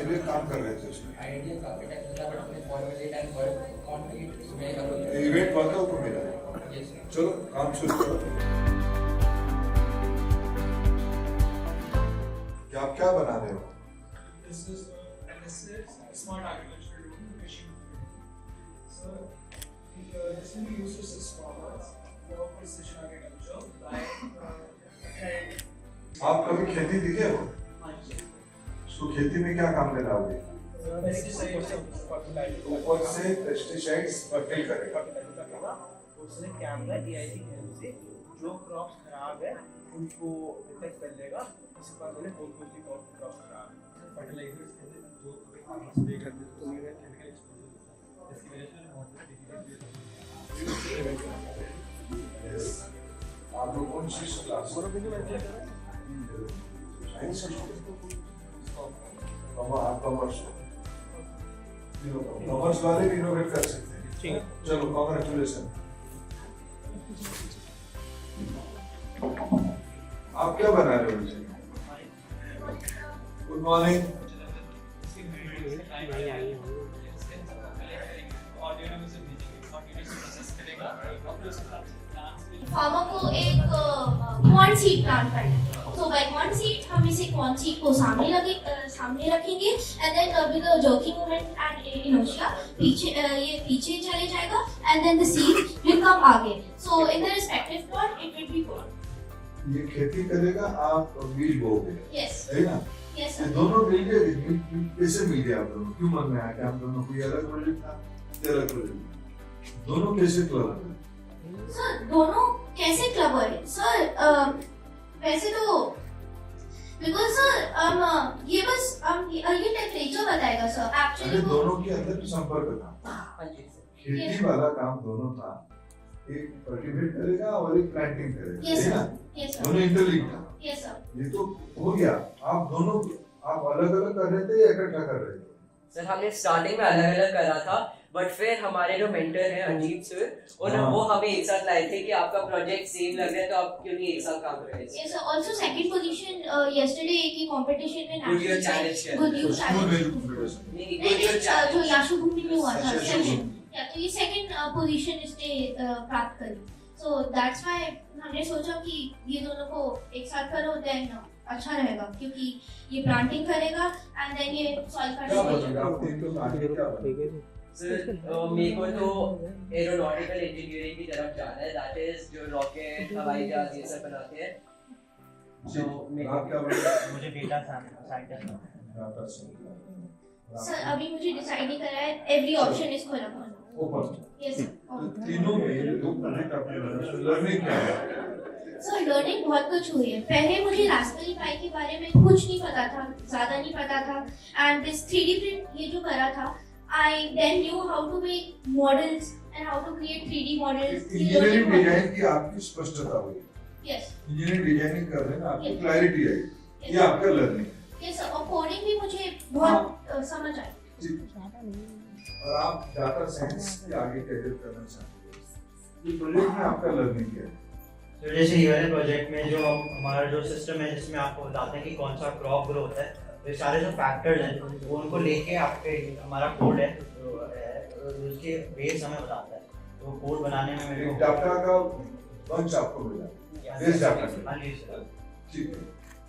लिए काम कर रहे थे उसमें। इवेंट वालों को मिला। चलो काम शुरू करो। आप क्या बना रहे हो? This is smart agriculture machine. So this will be used to assist farmers for precision agriculture by hand. आप कभी खेती दिखे हो? तो खेती में क्या काम में लाओगे? ऊपर से पेस्टिसाइड्स फर्टिल करेगा। उसने कैमरा एआई की हेल्प से जो क्रॉप्स खराब है उनको डिटेक्ट कर लेगा। इसके बाद बोले कौन सी क्रॉप्स खराब है। फर्टिलाइजर्स के अंदर जो फार्मर स्प्रे करते हैं तो मेरा केमिकल एक्सपोजर होता है, इसकी वजह से बहुत Yes. आप लोग कौन सी क्लास? साइंस कॉमर्स वाले भी इनोवेट कर सकते हैं। चलो कांग्रेचुलेशन। आप क्या बना रहे हो? Good morning. फार्मर को एक कॉर्न सीड प्लांट करना है। So by corn seed हम इसे corn seed को सामने रखेंगे and then with the jerky movement and inertia ये पीछे चले जाएगा and then the seed will come आगे. So in the respective plot it will be grown. ये खेती करेगा, आप बीज बोओगे। Yes. है ना? Yes ये sir. दोनों मिलके कैसे मिल गया आप दोनों? क्यों मन में आया कि आप दोनों कोई अलग प्रोजेक्ट था, अलग प्रोजेक्ट? दोनों कैसे क्लब? Sir दोनों कैसे क्लब है? Sir वैसे तो because sir ये बस ये टेम्परेचर बताएगा sir. Actually दोनों के अंदर भी संपर्क था। खेती वाला काम दोनों था, एक कल्टीवेट करेगा और एक प्लांटिंग करेगा। Yes है sir. ना? Yes sir. दोनों इंटरलिंक था। Yes sir. ये तो हो गया। आप दोनों आप अलग अलग कर रहे थे या इकट्ठा कर रहे थे? सर हमने स्टार्टिंग में अलग अलग करा था, बट फिर हमारे जो मेंटर हैं अजीब सर वो हमें एक साथ लाए थे कि आपका प्रोजेक्ट सेम लग रहा है तो आप क्यों नहीं एक साथ काम कर रहे हैं? Yes sir. Also second position yesterday की competition में Goodyear challenge किया। Goodyear challenge नहीं जो याशुभूमि में हुआ था अच्छा, second. याशुभूमि। तो ये second position इसने प्राप्त करी. So that's why हमने सोचा कि ये दोनों को एक साथ करो then अच्छा रहेगा क्योंकि ये प्लांटिंग करेगा and then ये सॉइल क्या बोलेंगे फर्टिलाइजेशन। आप तीन तो आगे क्या बोलेंगे? सर मेरे को तो एरोनॉटिकल इंजीनियरिंग की तरफ जाना है, दैट इज जो रॉकेट हवाई जहाज ये सब बनाते हैं। जी, आप क्या बोलेंगे? मुझे डेटा साइंटिस्ट सर अभी मुझे डिसाइड नहीं करा है, एवरी ऑप्शन इज खोला ऊपर। यस तो तीनों में दो प्रोजेक्ट आपने बनाया, लर्निंग क्या है? सर लर्निंग बहुत कुछ हुई है। पहले मुझे रास्पबेरी पाई के बारे में कुछ नहीं पता था, ज़्यादा नहीं पता था एंड दिस 3D प्रिंट ये जो करा था I then knew how to make models and how to create 3D models. Engineering design की आपकी स्पष्टता हुई। Yes. इंजीनियरिंग डिजाइनिंग कर रहे हैं ना, आपको Yes. क्लैरिटी आई। ये आपका लर्निंग है। Yes sir. और कोडिंग भी मुझे बहुत समझ आई। जी। और आप डाटा साइंस के आगे कैरियर करना चाहते हैं। ये प्रोजेक्ट में आपका लर्निंग क्या है? तो जैसे ये वाले प्रोजेक्ट में जो हमारा जो सिस्टम है जिसमें आपको बताते हैं कि कौन सा क्रॉप ग्रो होता है, तो सारे जो फैक्टर्स हैं वो उनको लेके आपके हमारा कोड है तो उसके बेस हमें बताता है। तो कोड बनाने में मेरे एक को डाटा का बंच आपको मिला, बेस डाटा का। हाँ जी सर। ठीक है।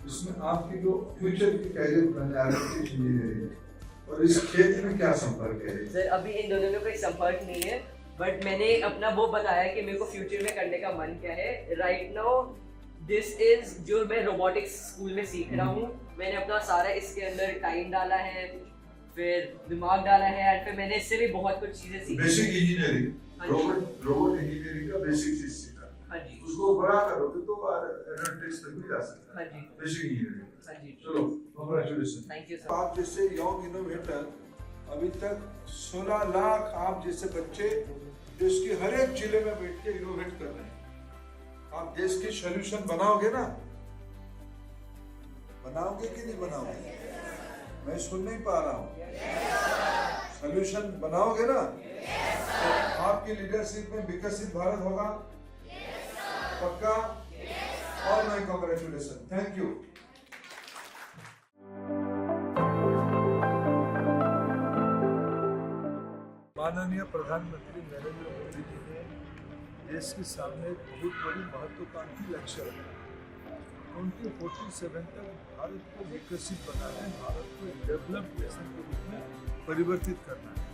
इसमें आपकी जो फ्यूचर की कैरियर बनने आ रही है इंजीनियरिंग और इस क्षेत्र में क्या संपर्क है? सर अभी इन दोनों में कोई संपर्क नहीं है, बट मैंने अपना वो बताया कि मेरे को फ्यूचर में करने का मन क्या है। राइट नाउ दिस इज जो मैं रोबोटिक्स स्कूल में सीख रहा हूँ, मैंने अपना सारा इसके अंदर टाइम डाला है, फिर दिमाग डाला है एंड फिर मैंने इससे भी बहुत कुछ चीजें सीखी। बेसिक इंजीनियरिंग, हाँ जी। रोबोट इंजीनियरिंग का बेसिक चीज सीखा। हाँ जी। उसको बड़ा करोगे तो एनालिटिक्स तक भी जा सकता है। हाँ जी। Basic engineering. हाँ जी। चलो कांग्रेचुलेशन। Thank you sir. आप जैसे यंग इनोवेटर अभी तक 16 लाख आप जैसे बच्चे देश के हर एक जिले में बैठ के इनोवेट कर रहे हैं। आप देश की सॉल्यूशन बनाओगे ना? बनाओगे कि नहीं बनाओगे? मैं सुन नहीं पा रहा हूँ। सॉल्यूशन बनाओगे ना? तो आपकी लीडरशिप में विकसित भारत होगा। पक्का? और मैं कांग्रेचुलेशन। Thank you. माननीय प्रधानमंत्री नरेंद्र मोदी जी ने देश के सामने एक बहुत बड़ी महत्वाकांक्षी लक्ष्य रखा। 2047 तक भारत को विकसित बनाना है, भारत को एक डेवलप्ड नेशन के रूप में परिवर्तित करना है।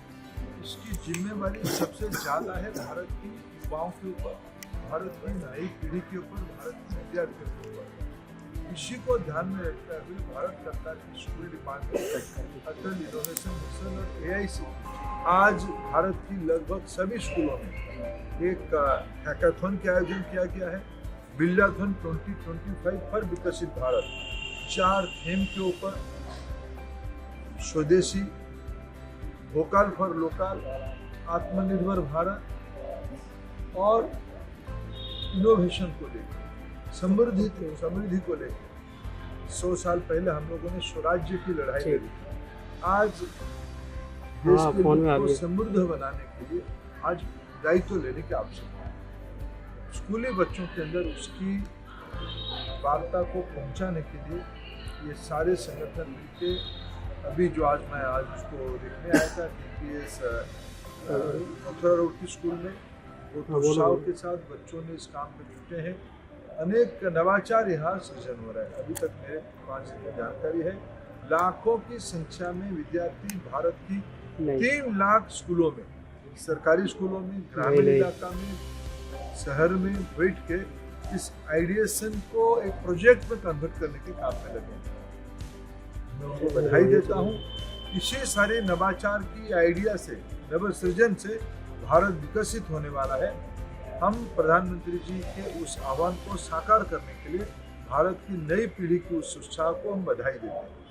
इसकी जिम्मेवारी सबसे ज़्यादा है भारत की युवाओं के ऊपर, भारत की नई पीढ़ी के ऊपर, भारत के विद्यार्थियों के ऊपर। इसी को ध्यान में रखते हुए भारत सरकार की स्कूल डिपार्टमेंट, अटल इनोवेशन मिशन और AIC आज भारत की लगभग सभी स्कूलों में एक हैकाथॉन का आयोजन किया गया है। बिरलाथॉन 2025 पर विकसित भारत, 4 थीम के ऊपर, स्वदेशी, वोकल फॉर लोकल, आत्मनिर्भर भारत और इनोवेशन को लेकर, समृद्धि को लेकर 100 साल पहले हम लोगों ने स्वराज्य की लड़ाई लड़ी। आज देश के लोगों को समृद्ध बनाने के लिए आज दायित्व लेने की आवश्यकता है। स्कूली बच्चों के अंदर उसकी वार्ता को पहुंचाने के लिए ये सारे संगठन मिलके, अभी जो आज मैं उसको देखने आया था DPS मथुरा रोड की स्कूल में, वो उत्साह के साथ बच्चों ने इस काम में जुटे हैं। अनेक नवाचार यहाँ सृजन हो रहा है। अभी तक मेरे पास जानकारी है लाखों की संख्या में विद्यार्थी भारत की 3 लाख स्कूलों में, सरकारी स्कूलों में, ग्रामीण इलाका में, शहर में बैठ के इस आइडिएशन को एक प्रोजेक्ट में कन्वर्ट करने के काम में लगे हैं। मैं उनको बधाई देता हूँ। इसी सारे नवाचार की आइडिया से, नवसृजन से भारत विकसित होने वाला है। हम प्रधानमंत्री जी के उस आह्वान को साकार करने के लिए भारत की नई पीढ़ी की उस उत्साह को हम बधाई देते हैं।